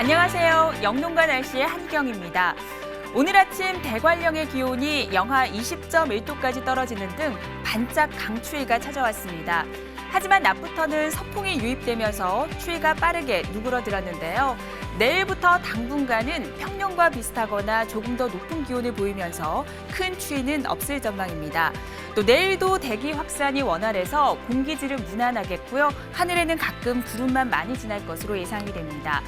안녕하세요. 영농가 날씨의 한경입니다. 오늘 아침 대관령의 기온이 영하 20.1도까지 떨어지는 등 반짝 강추위가 찾아왔습니다. 하지만 낮부터는 서풍이 유입되면서 추위가 빠르게 누그러들었는데요. 내일부터 당분간은 평년과 비슷하거나 조금 더 높은 기온을 보이면서 큰 추위는 없을 전망입니다. 또 내일도 대기 확산이 원활해서 공기질은 무난하겠고요. 하늘에는 가끔 구름만 많이 지날 것으로 예상이 됩니다.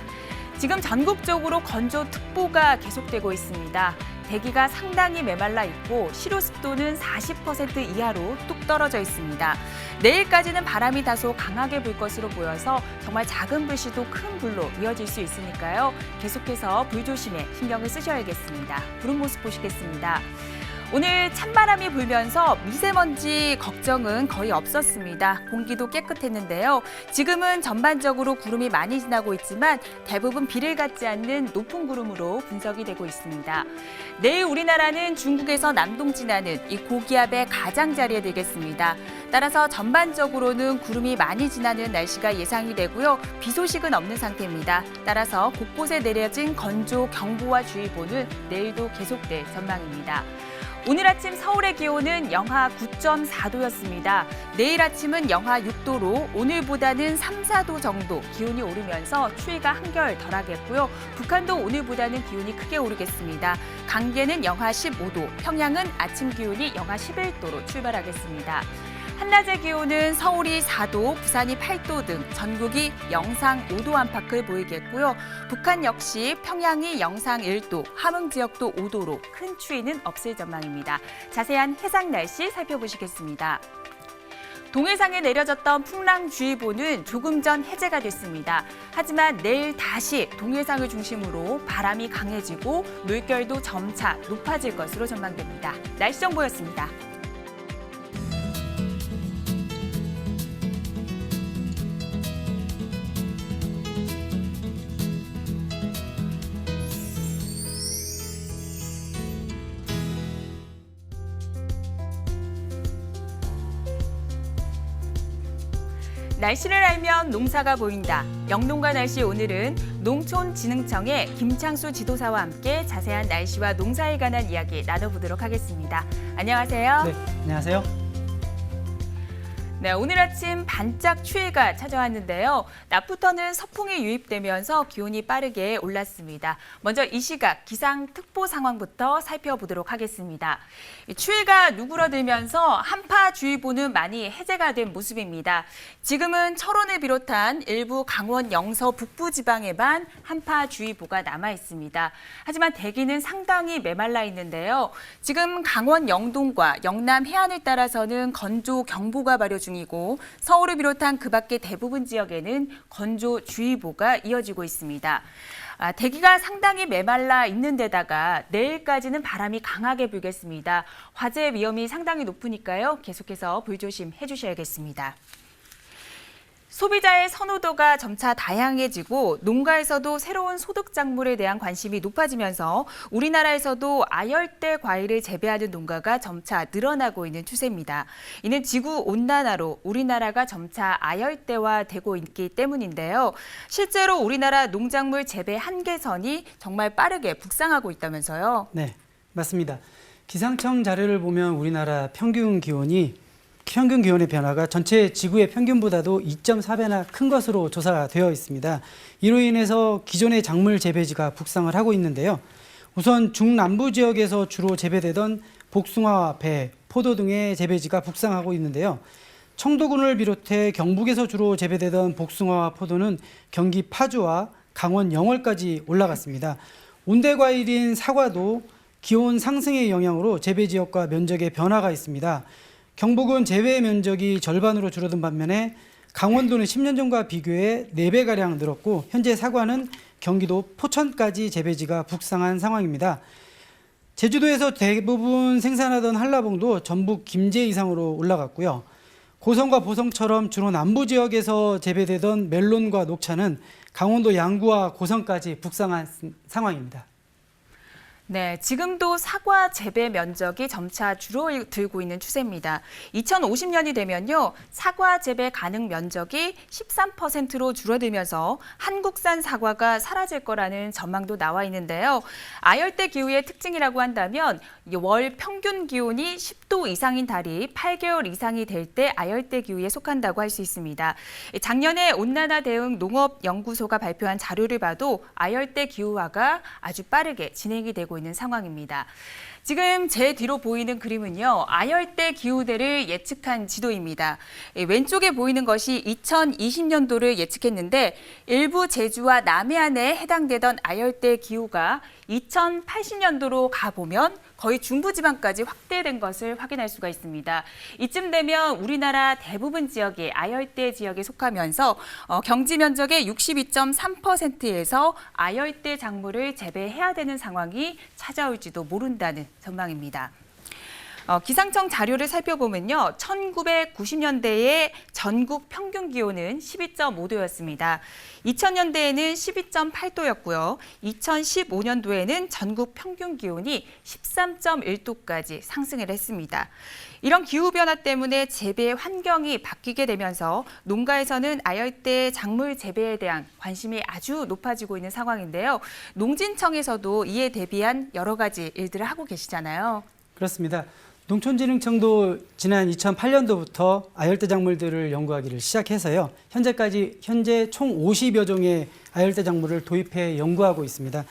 지금 전국적으로 건조특보가 계속되고 있습니다. 대기가 상당히 메말라 있고 실효 습도는 40% 이하로 뚝 떨어져 있습니다. 내일까지는 바람이 다소 강하게 불 것으로 보여서 정말 작은 불씨도 큰 불로 이어질 수 있으니까요. 계속해서 불조심에 신경을 쓰셔야겠습니다. 구름 모습 보시겠습니다. 오늘 찬바람이 불면서 미세먼지 걱정은 거의 없었습니다. 공기도 깨끗했는데요. 지금은 전반적으로 구름이 많이 지나고 있지만 대부분 비를 갖지 않는 높은 구름으로 분석이 되고 있습니다. 내일 우리나라는 중국에서 남동 지나는 이 고기압의 가장자리에 들겠습니다. 따라서 전반적으로는 구름이 많이 지나는 날씨가 예상이 되고요. 비 소식은 없는 상태입니다. 따라서 곳곳에 내려진 건조 경보와 주의보는 내일도 계속될 전망입니다. 오늘 아침 서울의 기온은 영하 9.4도였습니다. 내일 아침은 영하 6도로 오늘보다는 3, 4도 정도 기온이 오르면서 추위가 한결 덜하겠고요. 북한도 오늘보다는 기온이 크게 오르겠습니다. 강계는 영하 15도, 평양은 아침 기온이 영하 11도로 출발하겠습니다. 한낮의 기온은 서울이 4도, 부산이 8도 등 전국이 영상 5도 안팎을 보이겠고요. 북한 역시 평양이 영상 1도, 함흥 지역도 5도로 큰 추위는 없을 전망입니다. 자세한 해상 날씨 살펴보시겠습니다. 동해상에 내려졌던 풍랑주의보는 조금 전 해제가 됐습니다. 하지만 내일 다시 동해상을 중심으로 바람이 강해지고 물결도 점차 높아질 것으로 전망됩니다. 날씨 정보였습니다. 날씨를 알면 농사가 보인다. 영농가 날씨 오늘은 농촌진흥청의 김창수 지도사와 함께 자세한 날씨와 농사에 관한 이야기 나눠보도록 하겠습니다. 안녕하세요. 네, 안녕하세요. 네, 오늘 아침 반짝 추위가 찾아왔는데요. 낮부터는 서풍이 유입되면서 기온이 빠르게 올랐습니다. 먼저 이 시각 기상특보 상황부터 살펴보도록 하겠습니다. 추위가 누그러들면서 한파주의보는 많이 해제가 된 모습입니다. 지금은 철원을 비롯한 일부 강원 영서 북부 지방에만 한파주의보가 남아 있습니다. 하지만 대기는 상당히 메말라 있는데요. 지금 강원 영동과 영남 해안을 따라서는 건조 경보가 발효 중이고 서울을 비롯한 그 밖의 대부분 지역에는 건조주의보가 이어지고 있습니다. 대기가 상당히 메말라 있는 데다가 내일까지는 바람이 강하게 불겠습니다. 화재 위험이 상당히 높으니까요. 계속해서 불조심해 주셔야겠습니다. 소비자의 선호도가 점차 다양해지고 농가에서도 새로운 소득 작물에 대한 관심이 높아지면서 우리나라에서도 아열대 과일을 재배하는 농가가 점차 늘어나고 있는 추세입니다. 이는 지구 온난화로 우리나라가 점차 아열대화되고 있기 때문인데요. 실제로 우리나라 농작물 재배 한계선이 정말 빠르게 북상하고 있다면서요? 네, 맞습니다. 기상청 자료를 보면 우리나라 평균 기온의 변화가 전체 지구의 평균보다도 2.4배나 큰 것으로 조사가 되어 있습니다. 이로 인해서 기존의 작물 재배지가 북상을 하고 있는데요. 우선 중남부 지역에서 주로 재배되던 복숭아와 배, 포도 등의 재배지가 북상하고 있는데요. 청도군을 비롯해 경북에서 주로 재배되던 복숭아와 포도는 경기 파주와 강원 영월까지 올라갔습니다. 온대과일인 사과도 기온 상승의 영향으로 재배 지역과 면적의 변화가 있습니다. 경북은 재배 면적이 절반으로 줄어든 반면에 강원도는 10년 전과 비교해 4배가량 늘었고 현재 사과는 경기도 포천까지 재배지가 북상한 상황입니다. 제주도에서 대부분 생산하던 한라봉도 전북 김제 이상으로 올라갔고요. 고성과 보성처럼 주로 남부 지역에서 재배되던 멜론과 녹차는 강원도 양구와 고성까지 북상한 상황입니다. 네, 지금도 사과 재배 면적이 점차 줄어들고 있는 추세입니다. 2050년이 되면요, 사과 재배 가능 면적이 13%로 줄어들면서 한국산 사과가 사라질 거라는 전망도 나와 있는데요. 아열대 기후의 특징이라고 한다면 월 평균 기온이 10도 이상인 달이 8개월 이상이 될 때 아열대 기후에 속한다고 할 수 있습니다. 작년에 온난화 대응 농업연구소가 발표한 자료를 봐도 아열대 기후화가 아주 빠르게 진행이 되고 있는 상황입니다. 지금 제 뒤로 보이는 그림은요, 아열대 기후대를 예측한 지도입니다. 왼쪽에 보이는 것이 2020년도를 예측했는데 일부 제주와 남해안에 해당되던 아열대 기후가 2080년도로 가보면 거의 중부지방까지 확대된 것을 확인할 수가 있습니다. 이쯤 되면 우리나라 대부분 지역이 아열대 지역에 속하면서 경지 면적의 62.3%에서 아열대 작물을 재배해야 되는 상황이 찾아올지도 모른다는 전망입니다. 기상청 자료를 살펴보면요. 1990년대의 전국 평균 기온은 12.5도였습니다. 2000년대에는 12.8도였고요. 2015년도에는 전국 평균 기온이 13.1도까지 상승을 했습니다. 이런 기후변화 때문에 재배 환경이 바뀌게 되면서 농가에서는 아열대 작물 재배에 대한 관심이 아주 높아지고 있는 상황인데요. 농진청에서도 이에 대비한 여러 가지 일들을 하고 계시잖아요. 그렇습니다. 농촌진흥청도 지난 2008년도부터 아열대 작물들을 연구하기를 시작해서요. 현재 총 50여 종의 아열대 작물을 도입해 연구하고 있습니다.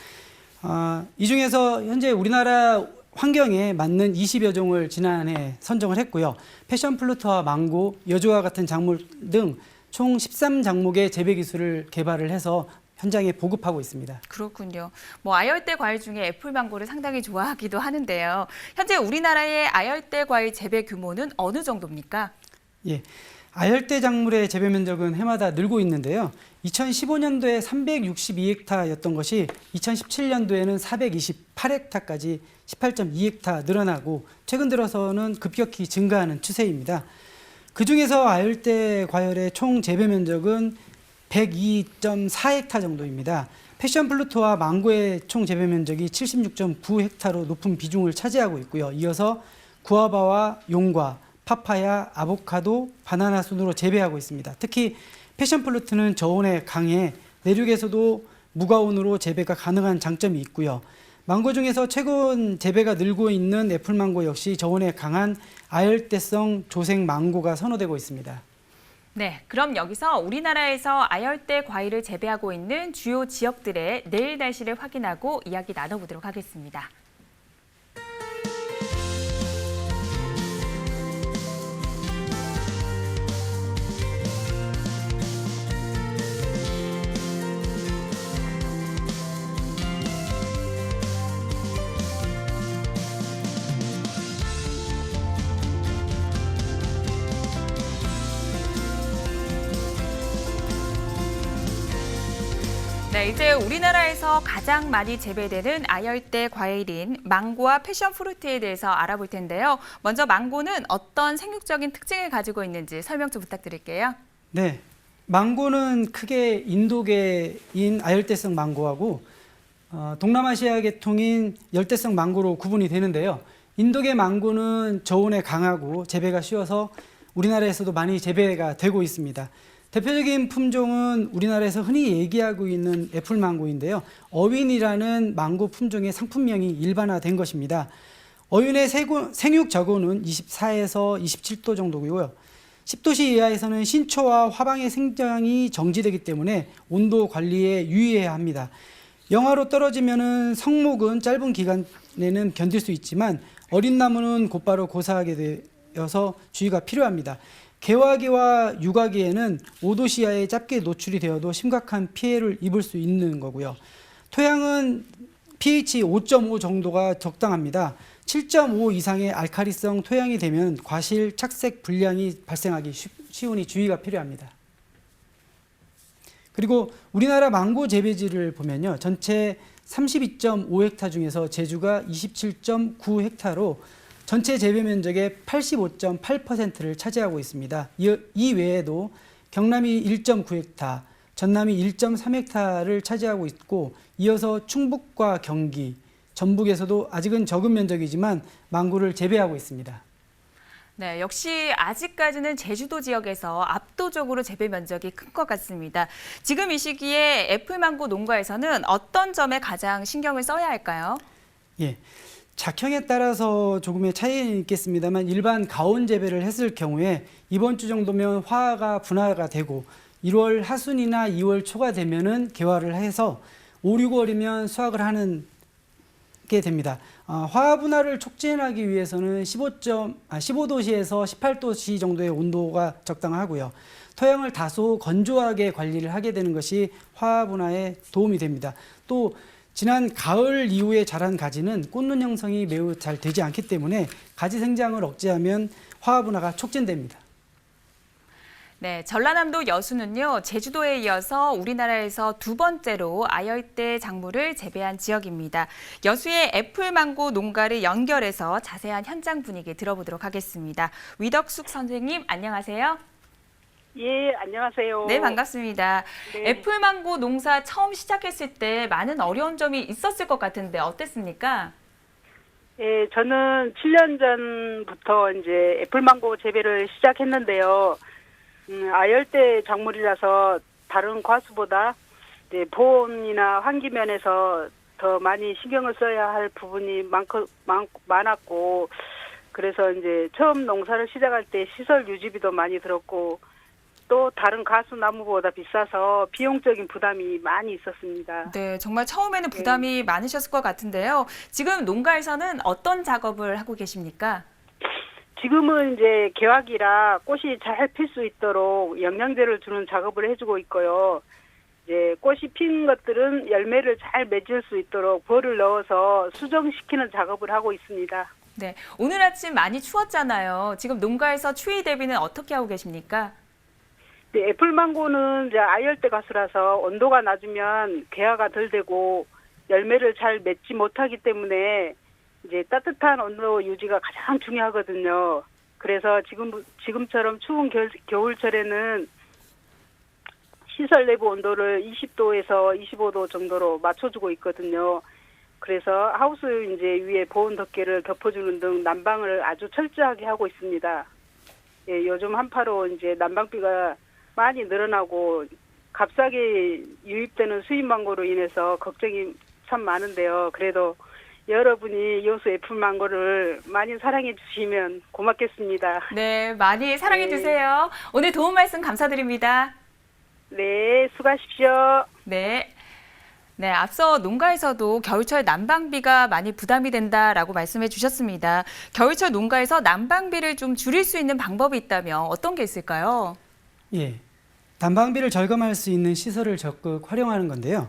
이 중에서 현재 우리나라 환경에 맞는 20여 종을 지난해 선정을 했고요. 패션플루트와 망고, 여주와 같은 작물 등 총 13작목의 재배 기술을 개발을 해서 현장에 보급하고 있습니다. 그렇군요. 아열대 과일 중에 애플망고를 상당히 좋아하기도 하는데요. 현재 우리나라의 아열대 과일 재배 규모는 어느 정도입니까? 예, 아열대 작물의 재배 면적은 해마다 늘고 있는데요. 2015년도에 362헥타였던 것이 2017년도에는 428헥타까지 18.2헥타 늘어나고 최근 들어서는 급격히 증가하는 추세입니다. 그중에서 아열대 과일의 총 재배 면적은 102.4헥타 정도입니다. 패션플루트와 망고의 총 재배 면적이 76.9헥타로 높은 비중을 차지하고 있고요. 이어서 구아바와 용과, 파파야, 아보카도, 바나나 순으로 재배하고 있습니다. 특히 패션플루트는 저온에 강해 내륙에서도 무가온으로 재배가 가능한 장점이 있고요. 망고 중에서 최근 재배가 늘고 있는 애플망고 역시 저온에 강한 아열대성 조색 망고가 선호되고 있습니다. 네, 그럼 여기서 우리나라에서 아열대 과일을 재배하고 있는 주요 지역들의 내일 날씨를 확인하고 이야기 나눠보도록 하겠습니다. 네, 이제 우리나라에서 가장 많이 재배되는 아열대 과일인 망고와 패션프루트에 대해서 알아볼 텐데요. 먼저 망고는 어떤 생육적인 특징을 가지고 있는지 설명 좀 부탁드릴게요. 네, 망고는 크게 인도계인 아열대성 망고하고 동남아시아 계통인 열대성 망고로 구분이 되는데요. 인도계 망고는 저온에 강하고 재배가 쉬워서 우리나라에서도 많이 재배가 되고 있습니다. 대표적인 품종은 우리나라에서 흔히 얘기하고 있는 애플망고인데요. 어윈이라는 망고 품종의 상품명이 일반화된 것입니다. 어윈의 생육 저온은 24에서 27도 정도고요. 10도씨 이하에서는 신초와 화방의 생장이 정지되기 때문에 온도 관리에 유의해야 합니다. 영하로 떨어지면 성목은 짧은 기간에는 견딜 수 있지만 어린 나무는 곧바로 고사하게 되어서 주의가 필요합니다. 개화기와 육화기에는 5도 이하의 짧게 노출이 되어도 심각한 피해를 입을 수 있는 거고요. 토양은 pH 5.5 정도가 적당합니다. 7.5 이상의 알칼리성 토양이 되면 과실, 착색, 불량이 발생하기 쉬우니 주의가 필요합니다. 그리고 우리나라 망고 재배지를 보면요. 전체 32.5헥타 중에서 제주가 27.9헥타로 전체 재배 면적의 85.8%를 차지하고 있습니다. 이 외에도 경남이 1.9헥타, 전남이 1.3헥타를 차지하고 있고 이어서 충북과 경기, 전북에서도 아직은 적은 면적이지만 망고를 재배하고 있습니다. 네, 역시 아직까지는 제주도 지역에서 압도적으로 재배 면적이 큰 것 같습니다. 지금 이 시기에 애플망고 농가에서는 어떤 점에 가장 신경을 써야 할까요? 예. 작형에 따라서 조금의 차이는 있겠습니다만 일반 가온 재배를 했을 경우에 이번 주 정도면 화가 분화가 되고 1월 하순이나 2월 초가 되면은 개화를 해서 5, 6월이면 수확을 하는 게 됩니다. 화학 분화를 촉진하기 위해서는 15도씨에서 18도씨 정도의 온도가 적당하고요. 토양을 다소 건조하게 관리를 하게 되는 것이 화학 분화에 도움이 됩니다. 또 지난 가을 이후에 자란 가지는 꽃눈 형성이 매우 잘 되지 않기 때문에 가지 생장을 억제하면 화학 분화가 촉진됩니다. 네, 전라남도 여수는요, 제주도에 이어서 우리나라에서 두 번째로 아열대 작물을 재배한 지역입니다. 여수의 애플망고 농가를 연결해서 자세한 현장 분위기 들어보도록 하겠습니다. 위덕숙 선생님, 안녕하세요. 예, 안녕하세요. 네, 반갑습니다. 네. 애플망고 농사 처음 시작했을 때 많은 어려운 점이 있었을 것 같은데 어땠습니까? 예, 저는 7년 전부터 이제 애플망고 재배를 시작했는데요. 아열대 작물이라서 다른 과수보다 이제 보온이나 환기 면에서 더 많이 신경을 써야 할 부분이 많았고, 그래서 이제 처음 농사를 시작할 때 시설 유지비도 많이 들었고, 또 다른 가수 나무보다 비싸서 비용적인 부담이 많이 있었습니다. 네, 정말 처음에는 부담이 많으셨을 것 같은데요. 지금 농가에서는 어떤 작업을 하고 계십니까? 지금은 이제 개화기라 꽃이 잘 필 수 있도록 영양제를 주는 작업을 해주고 있고요. 이제 꽃이 핀 것들은 열매를 잘 맺을 수 있도록 벌을 넣어서 수정시키는 작업을 하고 있습니다. 네, 오늘 아침 많이 추웠잖아요. 지금 농가에서 추위 대비는 어떻게 하고 계십니까? 네, 애플망고는 이제 아열대 가수라서 온도가 낮으면 개화가 덜 되고 열매를 잘 맺지 못하기 때문에 이제 따뜻한 온도 유지가 가장 중요하거든요. 그래서 지금처럼 추운 겨울철에는 시설 내부 온도를 20도에서 25도 정도로 맞춰주고 있거든요. 그래서 하우스 이제 위에 보온 덮개를 덮어주는 등 난방을 아주 철저하게 하고 있습니다. 예, 요즘 한파로 이제 난방비가 많이 늘어나고 값싸게 유입되는 수입 망고로 인해서 걱정이 참 많은데요. 그래도 여러분이 여수 애플망고를 많이 사랑해 주시면 고맙겠습니다. 네, 많이 사랑해 네. 주세요. 오늘 도움 말씀 감사드립니다. 네, 수고하십시오. 네. 네, 앞서 농가에서도 겨울철 난방비가 많이 부담이 된다라고 말씀해 주셨습니다. 겨울철 농가에서 난방비를 좀 줄일 수 있는 방법이 있다면 어떤 게 있을까요? 예. 난방비를 절감할 수 있는 시설을 적극 활용하는 건데요.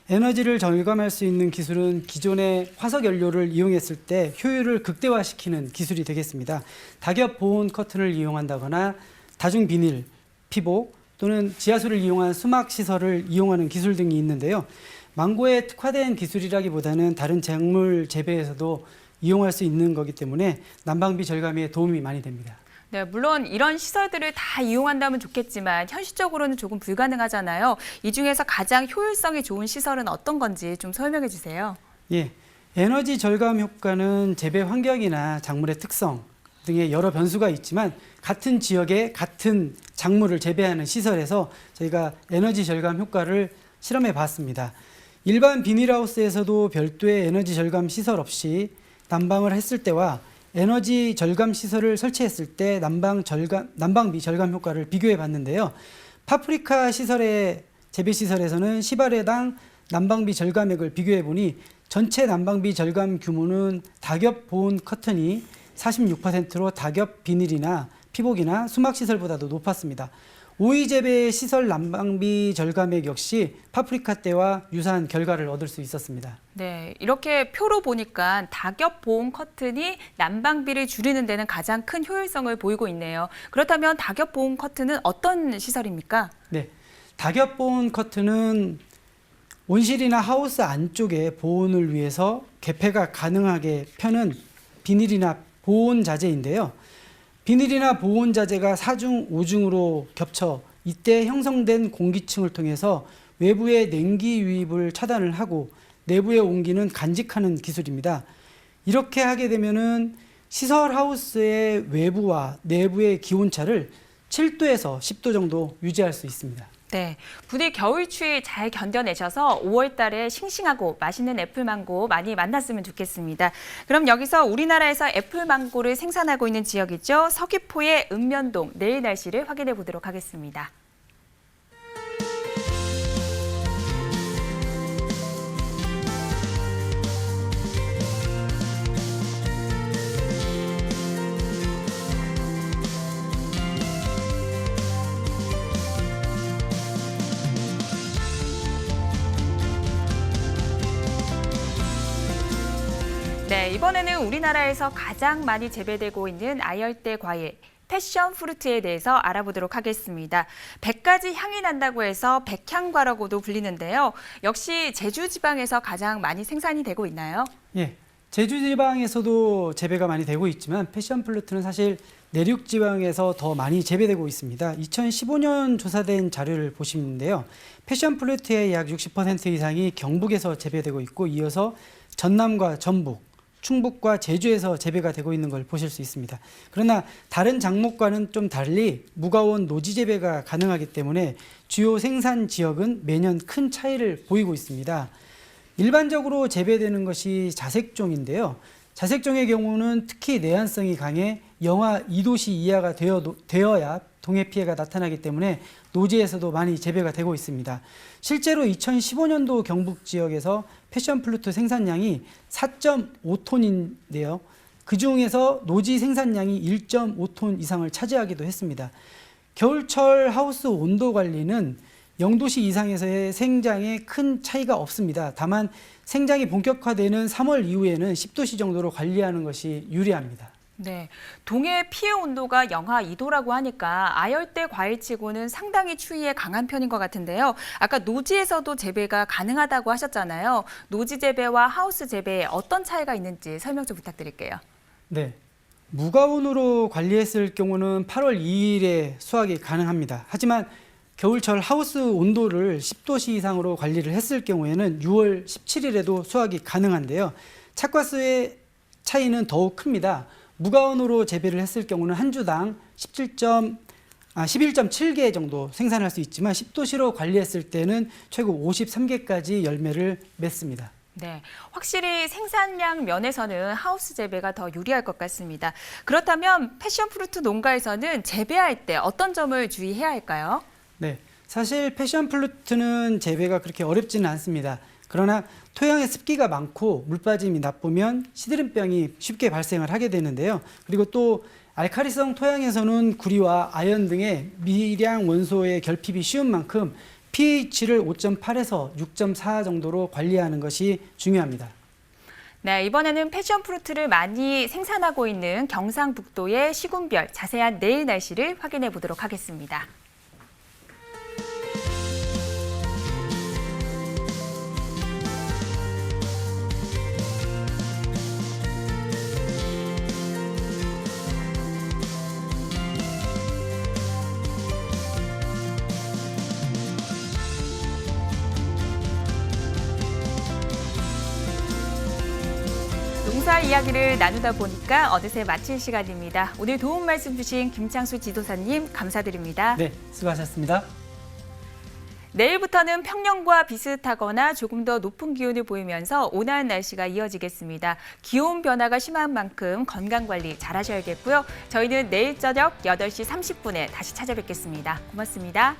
에너지를 절감할 수 있는 기술은 기존의 화석 연료를 이용했을 때 효율을 극대화시키는 기술이 되겠습니다. 낙엽 보온 커튼을 이용한다거나 다중 비닐, 피복 또는 지하수를 이용한 수막 시설을 이용하는 기술 등이 있는데요. 망고에 특화된 기술이라기보다는 다른 작물 재배에서도 이용할 수 있는 거기 때문에 난방비 절감에 도움이 많이 됩니다. 네, 물론 이런 시설들을 다 이용한다면 좋겠지만 현실적으로는 조금 불가능하잖아요. 이 중에서 가장 효율성이 좋은 시설은 어떤 건지 좀 설명해 주세요. 예, 에너지 절감 효과는 재배 환경이나 작물의 특성 등의 여러 변수가 있지만 같은 지역에 같은 작물을 재배하는 시설에서 저희가 에너지 절감 효과를 실험해 봤습니다. 일반 비닐하우스에서도 별도의 에너지 절감 시설 없이 난방을 했을 때와 에너지 절감 시설을 설치했을 때 난방비 절감 효과를 비교해 봤는데요. 파프리카 시설의 재배 시설에서는 시발회당 난방비 절감액을 비교해 보니 전체 난방비 절감 규모는 낙엽 보온 커튼이 46%로 낙엽 비닐이나 피복이나 수막 시설보다도 높았습니다. 오이 재배 시설 난방비 절감액 역시 파프리카 때와 유사한 결과를 얻을 수 있었습니다. 네, 이렇게 표로 보니까 낙엽 보온 커튼이 난방비를 줄이는 데는 가장 큰 효율성을 보이고 있네요. 그렇다면 낙엽 보온 커튼은 어떤 시설입니까? 네, 낙엽 보온 커튼은 온실이나 하우스 안쪽에 보온을 위해서 개폐가 가능하게 펴는 비닐이나 보온 자재인데요. 비닐이나 보온 자재가 4중, 5중으로 겹쳐 이때 형성된 공기층을 통해서 외부의 냉기 유입을 차단을 하고 내부의 온기는 간직하는 기술입니다. 이렇게 하게 되면은 시설 하우스의 외부와 내부의 기온차를 7도에서 10도 정도 유지할 수 있습니다. 네, 부디 겨울 추위 잘 견뎌내셔서 5월 달에 싱싱하고 맛있는 애플망고 많이 만났으면 좋겠습니다. 그럼 여기서 우리나라에서 애플망고를 생산하고 있는 지역이죠. 서귀포의 읍면동, 내일 날씨를 확인해 보도록 하겠습니다. 네, 이번에는 우리나라에서 가장 많이 재배되고 있는 아열대 과일, 패션 프루트에 대해서 알아보도록 하겠습니다. 100가지 향이 난다고 해서 백향과라고도 불리는데요. 역시 제주 지방에서 가장 많이 생산이 되고 있나요? 예, 제주 지방에서도 재배가 많이 되고 있지만 패션 플루트는 사실 내륙 지방에서 더 많이 재배되고 있습니다. 2015년 조사된 자료를 보시는데요. 패션 플루트의 약 60% 이상이 경북에서 재배되고 있고 이어서 전남과 전북, 충북과 제주에서 재배가 되고 있는 걸 보실 수 있습니다. 그러나 다른 작목과는 좀 달리 무가온 노지 재배가 가능하기 때문에 주요 생산 지역은 매년 큰 차이를 보이고 있습니다. 일반적으로 재배되는 것이 자색종인데요. 자색종의 경우는 특히 내한성이 강해 영하 2도씨 이하가 되어야 동해 피해가 나타나기 때문에 노지에서도 많이 재배가 되고 있습니다. 실제로 2015년도 경북 지역에서 패션 플루트 생산량이 4.5톤인데요. 그중에서 노지 생산량이 1.5톤 이상을 차지하기도 했습니다. 겨울철 하우스 온도 관리는 0도씨 이상에서의 생장에 큰 차이가 없습니다. 다만 생장이 본격화되는 3월 이후에는 10도씨 정도로 관리하는 것이 유리합니다. 네, 동해 피해 온도가 영하 2도라고 하니까 아열대 과일치고는 상당히 추위에 강한 편인 것 같은데요. 아까 노지에서도 재배가 가능하다고 하셨잖아요. 노지 재배와 하우스 재배에 어떤 차이가 있는지 설명 좀 부탁드릴게요. 네, 무가온으로 관리했을 경우는 8월 2일에 수확이 가능합니다. 하지만 겨울철 하우스 온도를 10도씨 이상으로 관리를 했을 경우에는 6월 17일에도 수확이 가능한데요. 착과수의 차이는 더욱 큽니다. 무가온으로 재배를 했을 경우는 한 주당 11.7개 정도 생산할 수 있지만 10도씨로 관리했을 때는 최고 53개까지 열매를 맺습니다. 네, 확실히 생산량 면에서는 하우스 재배가 더 유리할 것 같습니다. 그렇다면 패션 프루트 농가에서는 재배할 때 어떤 점을 주의해야 할까요? 네, 사실 패션 플루트는 재배가 그렇게 어렵지는 않습니다. 그러나 토양에 습기가 많고 물빠짐이 나쁘면 시드름병이 쉽게 발생을 하게 되는데요. 그리고 또 알카리성 토양에서는 구리와 아연 등의 미량 원소의 결핍이 쉬운 만큼 pH를 5.8에서 6.4 정도로 관리하는 것이 중요합니다. 네, 이번에는 패션 프루트를 많이 생산하고 있는 경상북도의 시군별 자세한 내일 날씨를 확인해 보도록 하겠습니다. 농사 이야기를 나누다 보니까 어느새 마칠 시간입니다. 오늘 도움 말씀 주신 김창수 지도사님 감사드립니다. 네, 수고하셨습니다. 내일부터는 평년과 비슷하거나 조금 더 높은 기온을 보이면서 온화한 날씨가 이어지겠습니다. 기온 변화가 심한 만큼 건강관리 잘 하셔야겠고요. 저희는 내일 저녁 8시 30분에 다시 찾아뵙겠습니다. 고맙습니다.